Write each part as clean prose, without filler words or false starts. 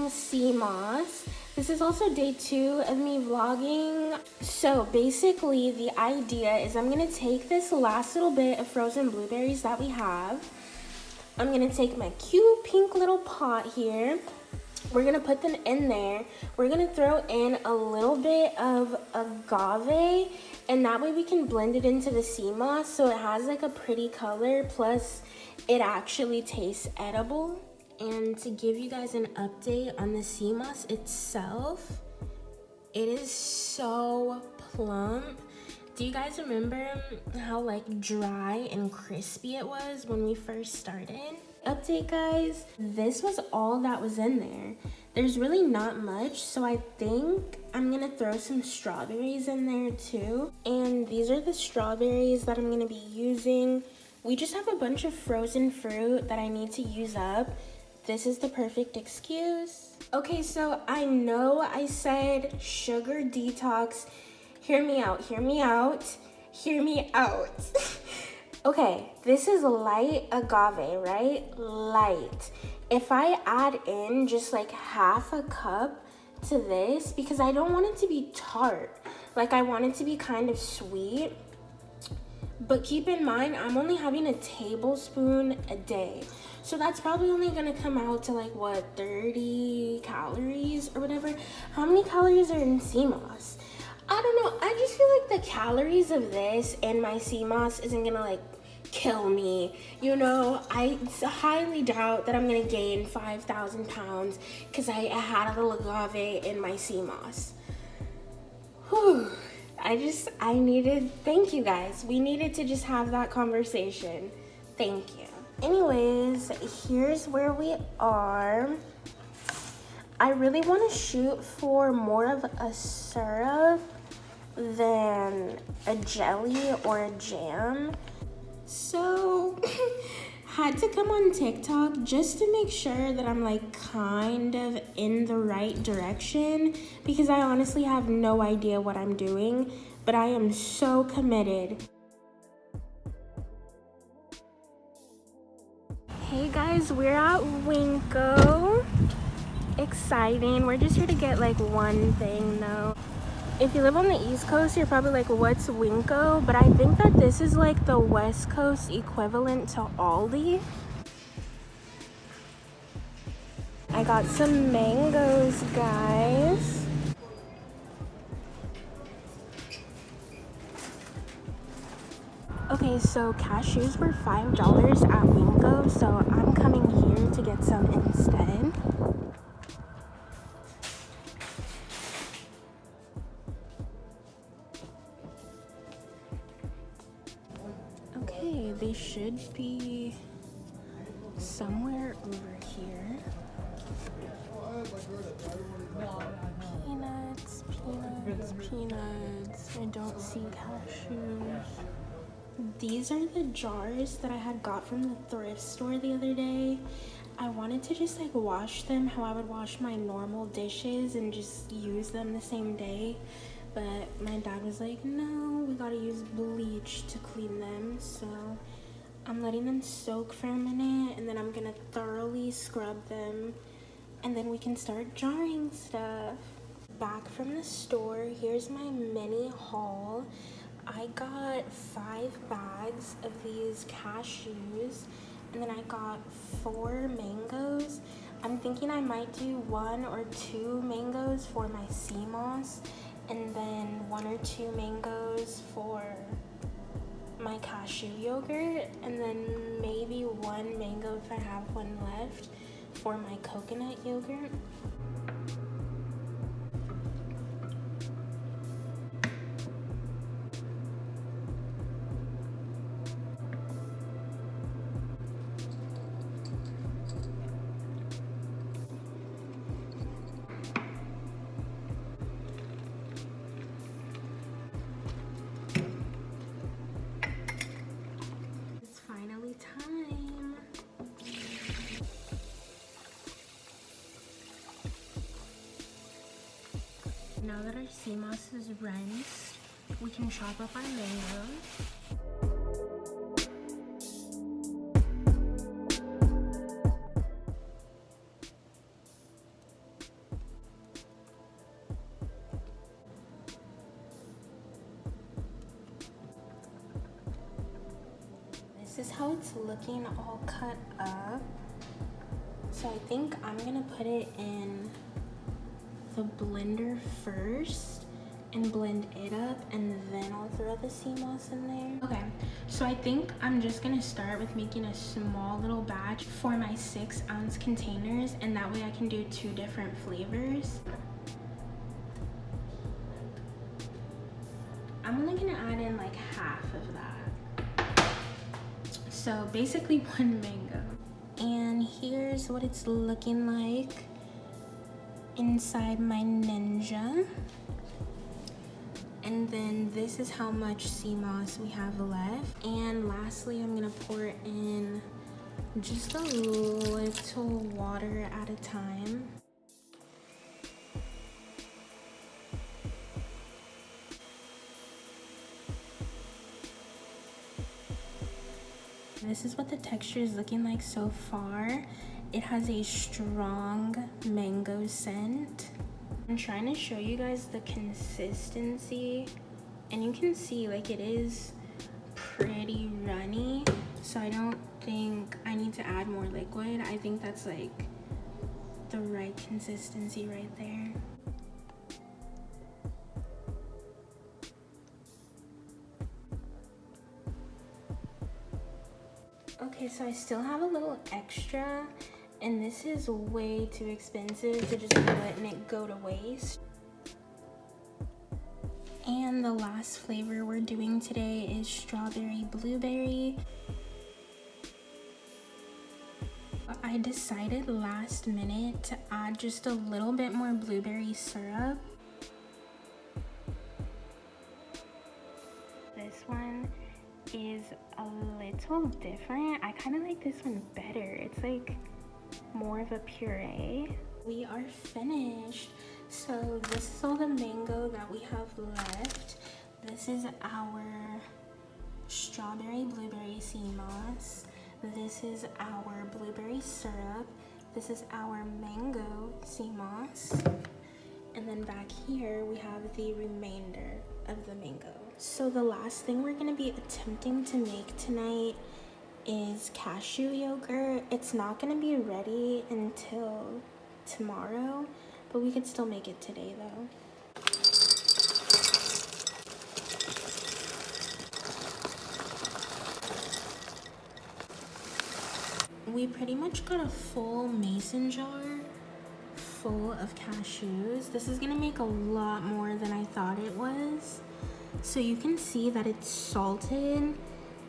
using sea moss. This is also day 2 of me vlogging. So basically the idea is I'm gonna take this last little bit of frozen blueberries that we have. I'm gonna take my cute pink little pot here. We're gonna put them in there. We're gonna throw in a little bit of agave, and that way we can blend it into the sea moss so it has like a pretty color, plus it actually tastes edible. And to give you guys an update on the sea moss itself, it is so plump. Do you guys remember how like dry and crispy it was when we first started? Update guys, this was all that was in there. There's really not much, so I think I'm gonna throw some strawberries in there too. And these are the strawberries that I'm gonna be using. We just have a bunch of frozen fruit that I need to use up. This is the perfect excuse. Okay, so I know I said sugar detox. Hear me out, hear me out, hear me out. Okay, this is light agave, right? Light. If I add in just like half a cup to this, because I don't want it to be tart, like I want it to be kind of sweet. But keep in mind, I'm only having a tablespoon a day. So that's probably only gonna come out to like what, 30 calories or whatever. How many calories are in sea moss? I don't know, I just feel like the calories of this and my sea moss isn't gonna like kill me. You know, I highly doubt that I'm gonna gain 5,000 pounds because I had a little agave in my sea moss. Whew. I needed, thank you guys. We needed to just have that conversation. Thank you. Anyways, here's where we are. I really want to shoot for more of a syrup than a jelly or a jam. So, had to come on TikTok just to make sure that I'm like kind of in the right direction, because I honestly have no idea what I'm doing, but I am so committed. Hey guys, we're at Winko. Exciting. We're just here to get like one thing though. If you live on the East Coast, you're probably like, what's Winko? But I think that this is like the West Coast equivalent to Aldi. I got some mangoes, guys. Okay, so cashews were $5 at Winko, so I'm coming here to get some instead. Okay, they should be somewhere over here. Peanuts, peanuts, peanuts. I don't see cashews. These are the jars that I had got from the thrift store the other day. I wanted to just like wash them how I would wash my normal dishes and just use them the same day. But my dad was like, no, we gotta use bleach to clean them. So I'm letting them soak for a minute, and then I'm gonna thoroughly scrub them, and then we can start jarring stuff. Back from the store, here's my mini haul. I got 5 bags of these cashews, and then I got 4 mangoes. I'm thinking I might do 1 or 2 mangoes for my sea moss, and then 1 or 2 mangoes for my cashew yogurt, and then maybe 1 mango if I have one left for my coconut yogurt. Time. Now that our sea moss is rinsed, we can chop up our mangoes. is how it's looking all cut up. So I think I'm gonna put it in the blender first and blend it up, and then I'll throw the sea moss in there. Okay, so I think I'm just gonna start with making a small little batch for my 6-ounce containers, and that way I can do 2 different flavors. I'm only gonna add in like half of that. So basically 1 mango. And here's what it's looking like inside my Ninja. And then this is how much sea moss we have left. And lastly, I'm gonna pour in just a little water at a time. This is what the texture is looking like so far. It has a strong mango scent. I'm trying to show you guys the consistency, and you can see like it is pretty runny, so I don't think I need to add more liquid. I think that's like the right consistency right there. Okay, so I still have a little extra, and this is way too expensive to just be letting it go to waste. And the last flavor we're doing today is strawberry blueberry. I decided last minute to add just a little bit more blueberry syrup. This one is a little different. I kind of like this one better. It's like more of a puree. We are finished. So this is all the mango that we have left. This is our strawberry blueberry sea moss. This is our blueberry syrup. This is our mango sea moss. And then back here we have the remainder of the mango. So the last thing we're gonna be attempting to make tonight is cashew yogurt. It's not gonna be ready until tomorrow, but we could still make it today though. We pretty much got a full mason jar full of cashews. This is gonna make a lot more than I thought it was. So you can see that it's salted.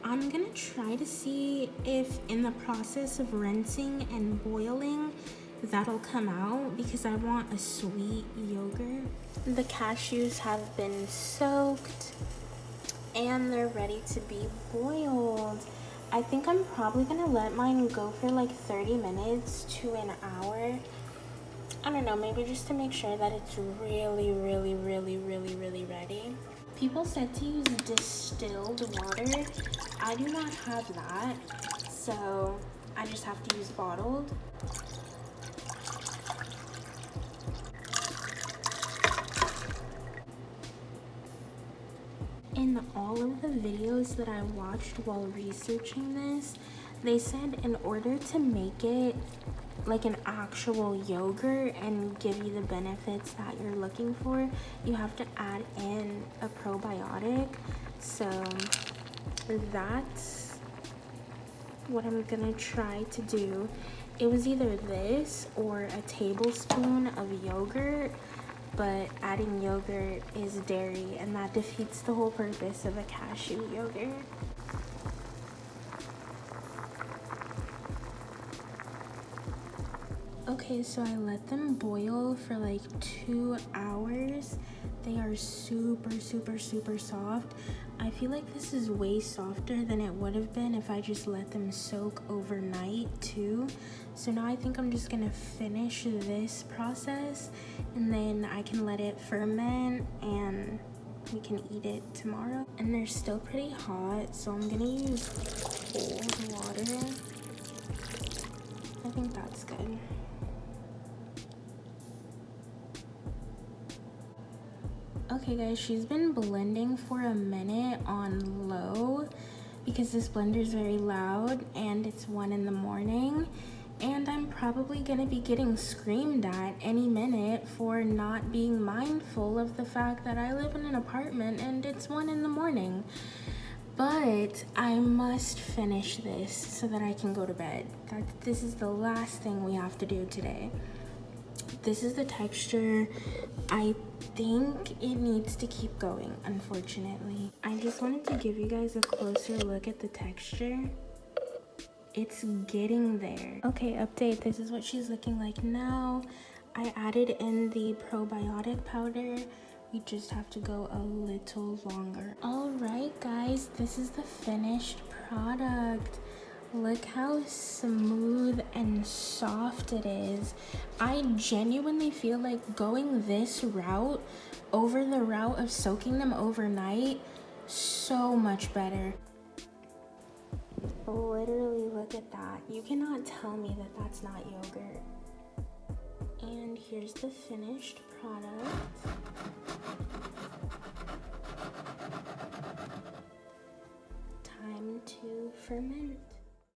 I'm gonna try to see if in the process of rinsing and boiling that'll come out, because I want a sweet yogurt. The cashews have been soaked and they're ready to be boiled. I think I'm probably gonna let mine go for like 30 minutes to an hour. I don't know, maybe just to make sure that it's really ready. People said to use distilled water. I do not have that, so I just have to use bottled. In all of the videos that I watched while researching this, they said in order to make it like an actual yogurt and give you the benefits that you're looking for, you have to add in a probiotic. So that's what I'm gonna try to do. It was either this or a tablespoon of yogurt, but adding yogurt is dairy and that defeats the whole purpose of a cashew yogurt. Okay, so I let them boil for like 2 hours. They are super soft. I feel like this is way softer than it would have been if I just let them soak overnight too. So now I think I'm just gonna finish this process and then I can let it ferment and we can eat it tomorrow. And they're still pretty hot, so I'm gonna use cold water. I think that's good. Okay guys, she's been blending for a minute on low, because this blender is very loud and it's 1 in the morning. And I'm probably gonna be getting screamed at any minute for not being mindful of the fact that I live in an apartment and it's 1 in the morning. But I must finish this so that I can go to bed. This is the last thing we have to do today. This is the texture. I think it needs to keep going, unfortunately. I just wanted to give you guys a closer look at the texture. It's getting there. Okay, update. This is what she's looking like now. I added in the probiotic powder. We just have to go a little longer. All right, guys, this is the finished product. Look how smooth and soft it is. I genuinely feel like going this route over the route of soaking them overnight, so much better. Literally, look at that. You cannot tell me that that's not yogurt. And here's the finished product. Time to ferment.